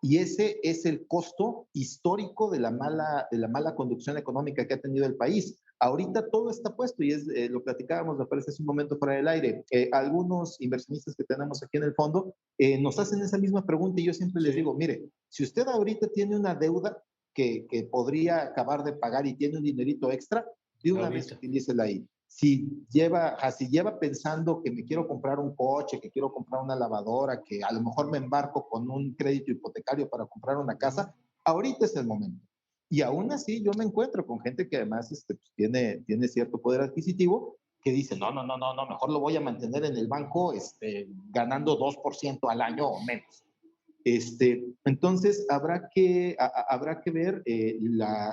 Y ese es el costo histórico de la mala conducción económica que ha tenido el país. Ahorita todo está puesto y lo platicábamos, me parece, hace un momento fuera del aire. Algunos inversionistas que tenemos aquí en el fondo nos hacen esa misma pregunta y yo siempre les sí, digo, mire, si usted ahorita tiene una deuda que podría acabar de pagar y tiene un dinerito extra, de una vez ahorita. utilícela ahí. Si lleva pensando que me quiero comprar un coche, que quiero comprar una lavadora, que a lo mejor me embarco con un crédito hipotecario para comprar una casa, ahorita es el momento. Y aún así yo me encuentro con gente que además pues, tiene cierto poder adquisitivo que dice, no, mejor lo voy a mantener en el banco ganando 2% al año o menos. Entonces, habrá que ver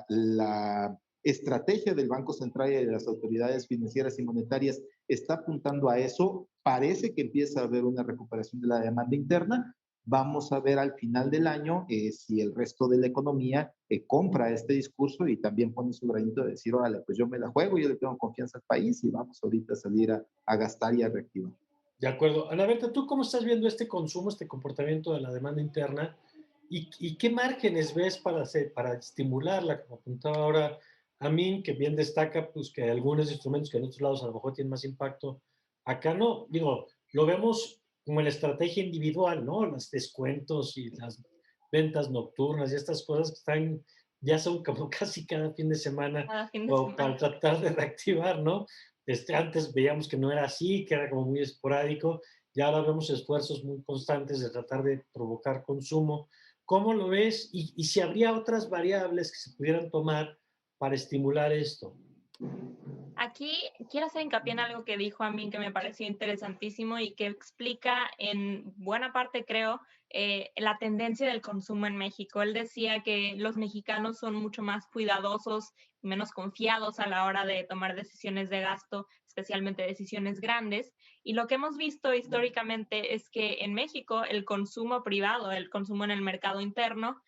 la estrategia del Banco Central y de las autoridades financieras y monetarias está apuntando a eso. Parece que empieza a haber una recuperación de la demanda interna. Vamos a ver al final del año si el resto de la economía compra este discurso y también pone su granito de decir, órale, pues yo me la juego, yo le tengo confianza al país y vamos ahorita a salir a gastar y a reactivar. De acuerdo. Ana Berta, ¿tú cómo estás viendo este consumo, este comportamiento de la demanda interna? Y qué márgenes ves para, hacer, para estimularla? Como apuntaba ahora Amin, que bien destaca pues, que hay algunos instrumentos que en otros lados a lo mejor tienen más impacto. Acá no, digo, lo vemos como en la estrategia individual, ¿no? Los descuentos y las ventas nocturnas y estas cosas que están, ya son como casi cada fin de semana Cada fin de o para semana. tratar de reactivar, ¿no? Antes veíamos que no era así, que era como muy esporádico, y ahora vemos esfuerzos muy constantes de tratar de provocar consumo. ¿Cómo lo ves? Y si habría otras variables que se pudieran tomar para estimular esto. Aquí quiero hacer hincapié en algo que dijo a mí que me pareció interesantísimo y que explica en buena parte, creo, la tendencia del consumo en México. Él decía que los mexicanos son mucho más cuidadosos y menos confiados a la hora de tomar decisiones de gasto, especialmente decisiones grandes. Y lo que hemos visto históricamente es que en México el consumo privado, el consumo en el mercado interno,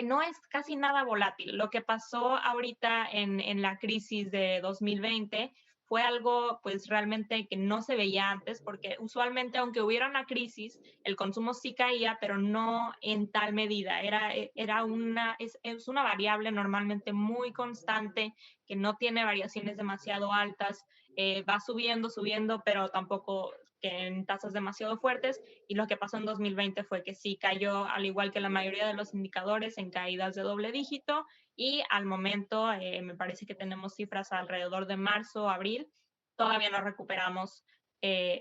no es casi nada volátil. Lo que pasó ahorita en la crisis de 2020 fue algo pues realmente que no se veía antes, porque usualmente aunque hubiera una crisis, el consumo sí caía, pero no en tal medida. Es una variable normalmente muy constante, que no tiene variaciones demasiado altas, va subiendo, subiendo, pero tampoco que en tasas demasiado fuertes, y lo que pasó en 2020 fue que sí cayó, al igual que la mayoría de los indicadores, en caídas de doble dígito, y al momento me parece que tenemos cifras alrededor de marzo, abril, todavía no recuperamos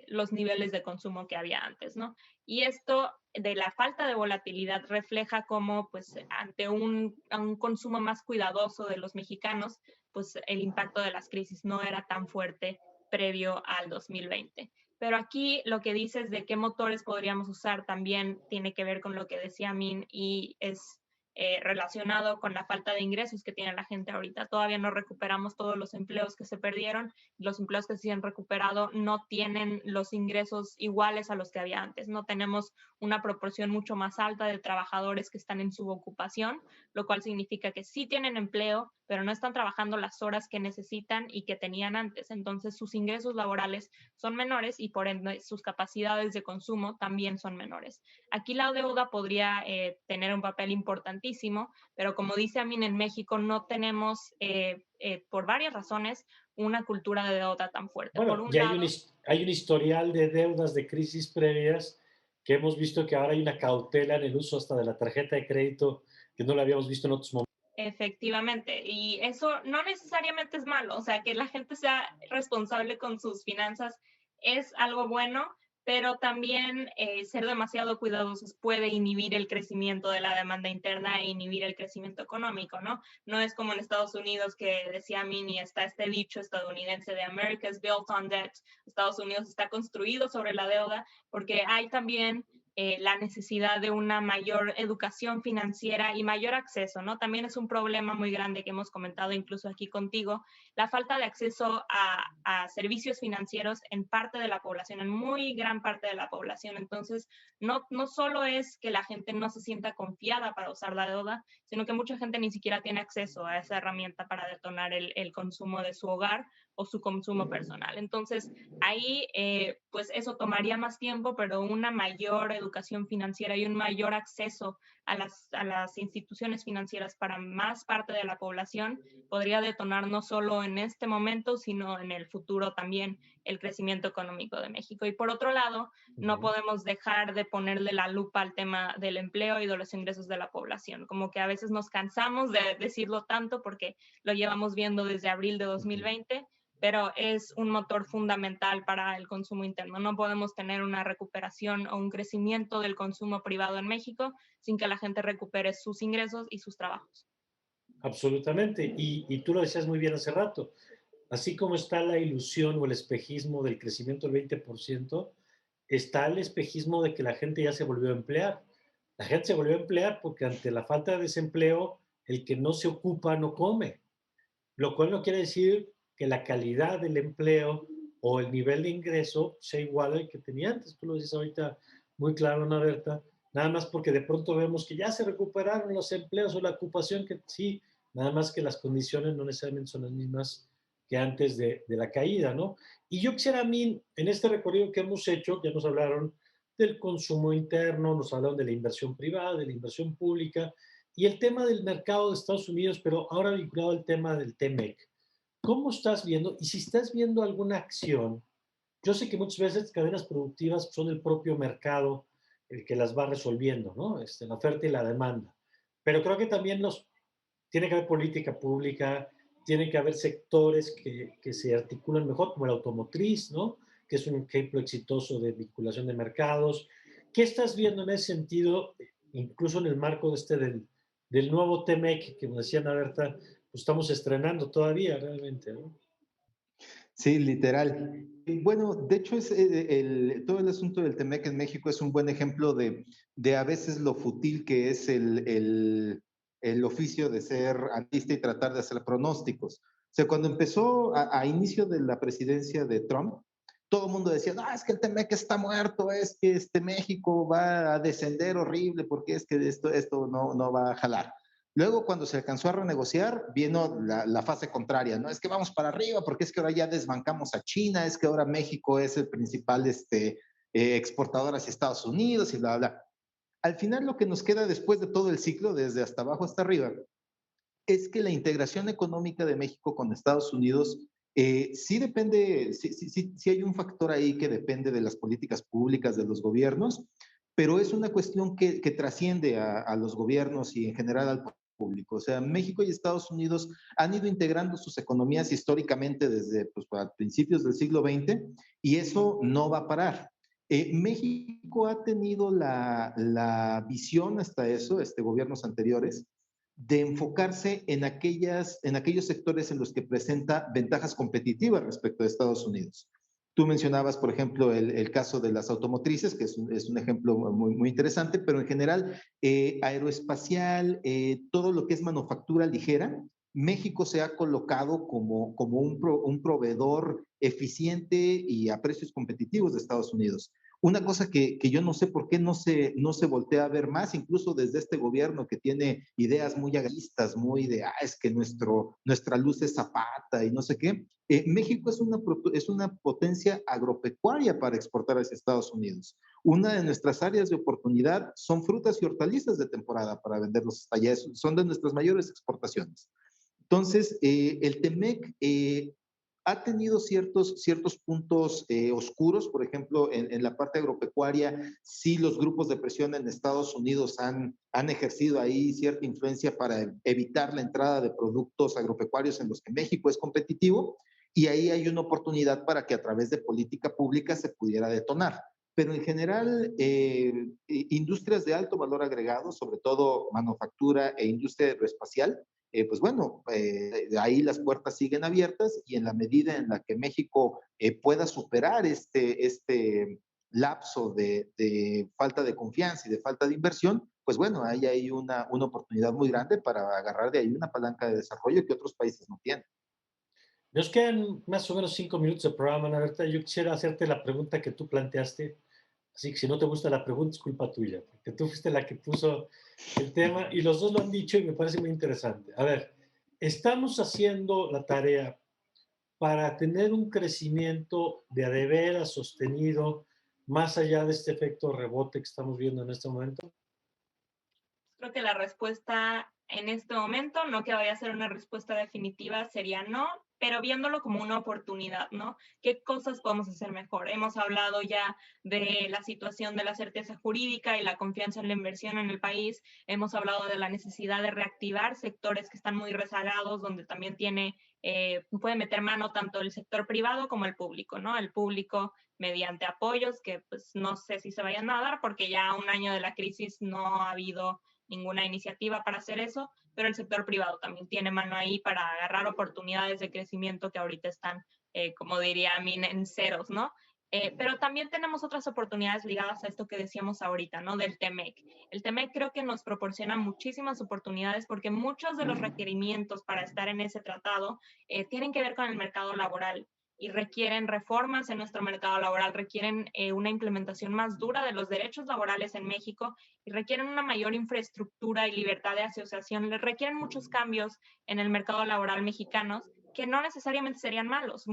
los niveles de consumo que había antes, ¿no? Y esto de la falta de volatilidad refleja cómo, pues, ante un consumo más cuidadoso de los mexicanos, pues el impacto de las crisis no era tan fuerte previo al 2020. Pero aquí lo que dices de qué motores podríamos usar también tiene que ver con lo que decía Min, y es relacionado con la falta de ingresos que tiene la gente ahorita. Todavía no recuperamos todos los empleos que se perdieron. Los empleos que se han recuperado no tienen los ingresos iguales a los que había antes. No tenemos una proporción mucho más alta de trabajadores que están en subocupación, lo cual significa que sí tienen empleo, pero no están trabajando las horas que necesitan y que tenían antes. Entonces sus ingresos laborales son menores y por ende sus capacidades de consumo también son menores. Aquí la deuda podría tener un papel importantísimo, pero como dice Amin, en México no tenemos, por varias razones, una cultura de deuda tan fuerte. Por Bueno, un ya lado, hay un historial de deudas de crisis previas que hemos visto que ahora hay una cautela en el uso hasta de la tarjeta de crédito que no la habíamos visto en otros momentos. efectivamente, y eso no necesariamente es malo, o sea, que la gente sea responsable con sus finanzas es algo bueno, pero también ser demasiado cuidadosos puede inhibir el crecimiento de la demanda interna e inhibir el crecimiento económico, ¿no? No es como en Estados Unidos, que decía Mini, está este dicho estadounidense de America is built on debt. Estados Unidos está construido sobre la deuda, porque hay también la necesidad de una mayor educación financiera y mayor acceso, ¿no? También es un problema muy grande que hemos comentado incluso aquí contigo, la falta de acceso a servicios financieros en parte de la población, en muy gran parte de la población. Entonces, no solo es que la gente no se sienta confiada para usar la deuda, sino que mucha gente ni siquiera tiene acceso a esa herramienta para detonar el consumo de su hogar o su consumo personal. Entonces, ahí, pues eso tomaría más tiempo, pero una mayor educación financiera y un mayor acceso a las instituciones financieras para más parte de la población podría detonar no solo en este momento, sino en el futuro también el crecimiento económico de México. Y por otro lado, no podemos dejar de ponerle la lupa al tema del empleo y de los ingresos de la población. Como que a veces nos cansamos de decirlo tanto porque lo llevamos viendo desde abril de 2020, pero es un motor fundamental para el consumo interno. No podemos tener una recuperación o un crecimiento del consumo privado en México sin que la gente recupere sus ingresos y sus trabajos. Absolutamente. Y tú lo decías muy bien hace rato. Así como está la ilusión o el espejismo del crecimiento del 20%, está el espejismo de que la gente ya se volvió a emplear. La gente se volvió a emplear porque ante la falta de desempleo, el que no se ocupa no come, lo cual no quiere decir que la calidad del empleo o el nivel de ingreso sea igual al que tenía antes. Tú lo dices ahorita muy claro, Ana Berta, nada más porque de pronto vemos que ya se recuperaron los empleos o la ocupación, que sí, nada más que las condiciones no necesariamente son las mismas que antes de la caída, ¿no? Y yo quisiera a mí, en este recorrido que hemos hecho, ya nos hablaron del consumo interno, nos hablaron de la inversión privada, de la inversión pública, y el tema del mercado de Estados Unidos, pero ahora vinculado al tema del TEMEC. ¿Cómo estás viendo? Y si estás viendo alguna acción, yo sé que muchas veces cadenas productivas son el propio mercado el que las va resolviendo, ¿no? La oferta y la demanda. Pero creo que también tiene que haber política pública, tiene que haber sectores que se articulan mejor, como el automotriz, ¿no? Que es un ejemplo exitoso de vinculación de mercados. ¿Qué estás viendo en ese sentido, incluso en el marco del nuevo TEMEC, que me decía Ana Berta, pues estamos estrenando todavía realmente, ¿no? Sí, literal. Y bueno, de hecho, todo el asunto del Temec en México es un buen ejemplo de a veces lo fútil que es el oficio de ser artista y tratar de hacer pronósticos. O sea, cuando empezó a inicio de la presidencia de Trump, todo el mundo decía, no, es que el Temec está muerto, es que México va a descender horrible porque es que esto no va a jalar. Luego, cuando se alcanzó a renegociar, vino la fase contraria, ¿no? Es que vamos para arriba porque es que ahora ya desbancamos a China, es que ahora México es el principal exportador hacia Estados Unidos y bla, bla, bla. Al final, lo que nos queda después de todo el ciclo, desde hasta abajo hasta arriba, es que la integración económica de México con Estados Unidos sí depende, sí hay un factor ahí que depende de las políticas públicas de los gobiernos, pero es una cuestión que trasciende a los gobiernos y en general al público. O sea, México y Estados Unidos han ido integrando sus economías históricamente desde pues, a principios del siglo XX y eso no va a parar. México ha tenido la visión hasta eso, gobiernos anteriores, de enfocarse en aquellos sectores en los que presenta ventajas competitivas respecto a Estados Unidos. Tú mencionabas, por ejemplo, el caso de las automotrices, que es un ejemplo muy, muy interesante, pero en general, aeroespacial, todo lo que es manufactura ligera, México se ha colocado como un proveedor eficiente y a precios competitivos de Estados Unidos. Una cosa que yo no sé por qué no se voltea a ver más, incluso desde este gobierno que tiene ideas muy agristas, muy de, es que nuestra luz es zapata y no sé qué. México es una potencia agropecuaria para exportar hacia Estados Unidos. Una de nuestras áreas de oportunidad son frutas y hortalizas de temporada para venderlos hasta allá. Son de nuestras mayores exportaciones. Entonces, el TEMEC ha tenido ciertos puntos oscuros, por ejemplo, en la parte agropecuaria, sí los grupos de presión en Estados Unidos han ejercido ahí cierta influencia para evitar la entrada de productos agropecuarios en los que México es competitivo, y ahí hay una oportunidad para que a través de política pública se pudiera detonar. Pero en general, industrias de alto valor agregado, sobre todo manufactura e industria aeroespacial, pues bueno, ahí las puertas siguen abiertas y en la medida en la que México pueda superar este lapso de falta de confianza y de falta de inversión, pues bueno, ahí hay una oportunidad muy grande para agarrar de ahí una palanca de desarrollo que otros países no tienen. Nos quedan más o menos 5 minutos de programa, Ana Berta. Yo quisiera hacerte la pregunta que tú planteaste. Así que si no te gusta la pregunta, es culpa tuya, porque tú fuiste la que puso el tema y los dos lo han dicho y me parece muy interesante. A ver, estamos haciendo la tarea para tener un crecimiento de veras sostenido más allá de este efecto rebote que estamos viendo en este momento. Creo que la respuesta en este momento, no que vaya a ser una respuesta definitiva, sería no, pero viéndolo como una oportunidad, ¿no? ¿Qué cosas podemos hacer mejor? Hemos hablado ya de la situación de la certeza jurídica y la confianza en la inversión en el país. Hemos hablado de la necesidad de reactivar sectores que están muy rezagados, donde también puede meter mano tanto el sector privado como el público, ¿no? El público mediante apoyos que pues no sé si se vayan a dar porque ya un año de la crisis no ha habido ninguna iniciativa para hacer eso, pero el sector privado también tiene mano ahí para agarrar oportunidades de crecimiento que ahorita están, como diría Amin, en ceros, ¿no? Pero también tenemos otras oportunidades ligadas a esto que decíamos ahorita, ¿no? Del TEMEC. El TEMEC creo que nos proporciona muchísimas oportunidades porque muchos de los requerimientos para estar en ese tratado tienen que ver con el mercado laboral y requieren reformas en nuestro mercado laboral, requieren una implementación más dura de los derechos laborales en México y requieren una mayor infraestructura y libertad de asociación, les requieren muchos cambios en el mercado laboral mexicano que no necesariamente serían malos.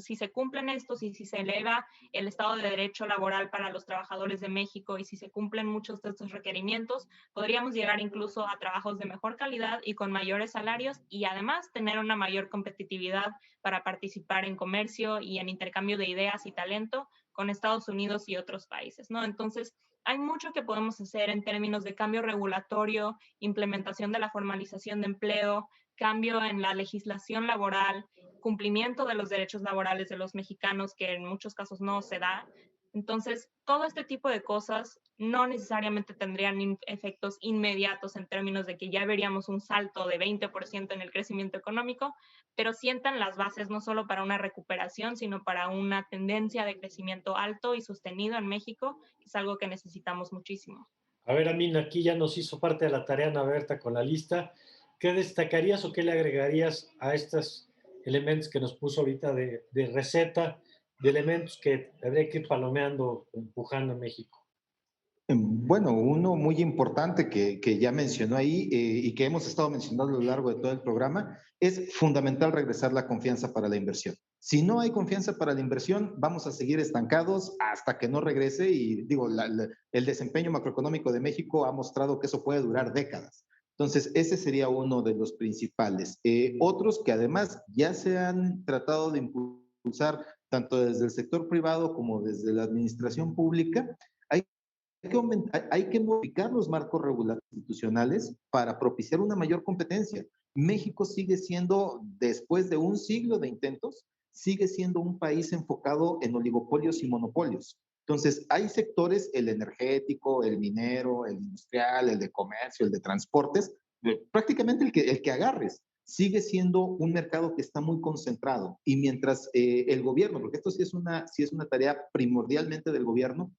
Si se cumplen estos y si se eleva el Estado de Derecho laboral para los trabajadores de México y si se cumplen muchos de estos requerimientos, podríamos llegar incluso a trabajos de mejor calidad y con mayores salarios y además tener una mayor competitividad para participar en comercio y en intercambio de ideas y talento con Estados Unidos y otros países, ¿no? Entonces, hay mucho que podemos hacer en términos de cambio regulatorio, implementación de la formalización de empleo, cambio en la legislación laboral, cumplimiento de los derechos laborales de los mexicanos, que en muchos casos no se da. Entonces, todo este tipo de cosas no necesariamente tendrían efectos inmediatos en términos de que ya veríamos un salto de 20% en el crecimiento económico, pero sientan las bases no solo para una recuperación, sino para una tendencia de crecimiento alto y sostenido en México, que es algo que necesitamos muchísimo. A ver, Amin, aquí ya nos hizo parte de la tarea Ana Berta con la lista. ¿Qué destacarías o qué le agregarías a estos elementos que nos puso ahorita de receta, de elementos que habría que ir palomeando, empujando en México? Bueno, uno muy importante que ya mencionó ahí y que hemos estado mencionando a lo largo de todo el programa, es fundamental regresar la confianza para la inversión. Si no hay confianza para la inversión, vamos a seguir estancados hasta que no regrese y digo, el desempeño macroeconómico de México ha mostrado que eso puede durar décadas. Entonces, ese sería uno de los principales. Otros que además ya se han tratado de impulsar tanto desde el sector privado como desde la administración pública, hay hay que modificar los marcos regulatorios institucionales para propiciar una mayor competencia. México sigue siendo, después de un siglo de intentos, sigue siendo un país enfocado en oligopolios y monopolios. Entonces, hay sectores, el energético, el minero, el industrial, el de comercio, el de transportes, prácticamente el que agarres, sigue siendo un mercado que está muy concentrado. Y mientras el gobierno, porque esto sí es una tarea primordialmente del gobierno,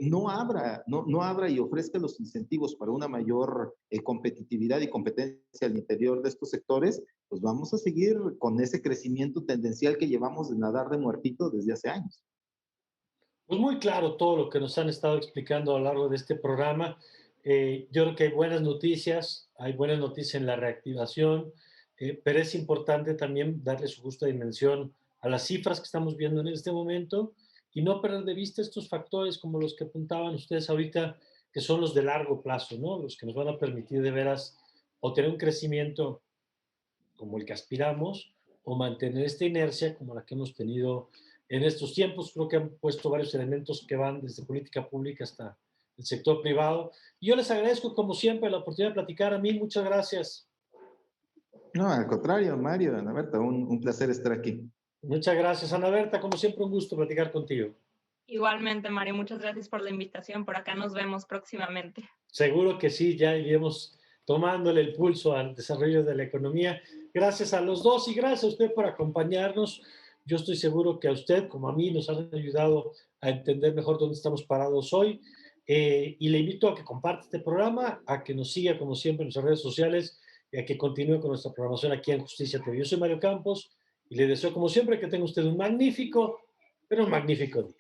no abra y ofrezca los incentivos para una mayor competitividad y competencia al interior de estos sectores, pues vamos a seguir con ese crecimiento tendencial que llevamos de nadar de muertito desde hace años. Pues muy claro todo lo que nos han estado explicando a lo largo de este programa. Yo creo que hay buenas noticias en la reactivación, pero es importante también darle su justa dimensión a las cifras que estamos viendo en este momento y no perder de vista estos factores como los que apuntaban ustedes ahorita, que son los de largo plazo, ¿no? Los que nos van a permitir de veras o tener un crecimiento como el que aspiramos o mantener esta inercia como la que hemos tenido en estos tiempos. Creo que han puesto varios elementos que van desde política pública hasta el sector privado. Y yo les agradezco, como siempre, la oportunidad de platicar. A mí, muchas gracias. No, al contrario, Mario, Ana Berta, un placer estar aquí. Muchas gracias, Ana Berta. Como siempre, un gusto platicar contigo. Igualmente, Mario, muchas gracias por la invitación. Por acá nos vemos próximamente. Seguro que sí, ya iremos tomándole el pulso al desarrollo de la economía. Gracias a los dos y gracias a usted por acompañarnos. Yo estoy seguro que a usted, como a mí, nos han ayudado a entender mejor dónde estamos parados hoy. Y le invito a que comparte este programa, a que nos siga, como siempre, en nuestras redes sociales y a que continúe con nuestra programación aquí en Justicia TV. Yo soy Mario Campos y le deseo, como siempre, que tenga usted un magnífico, pero un magnífico día.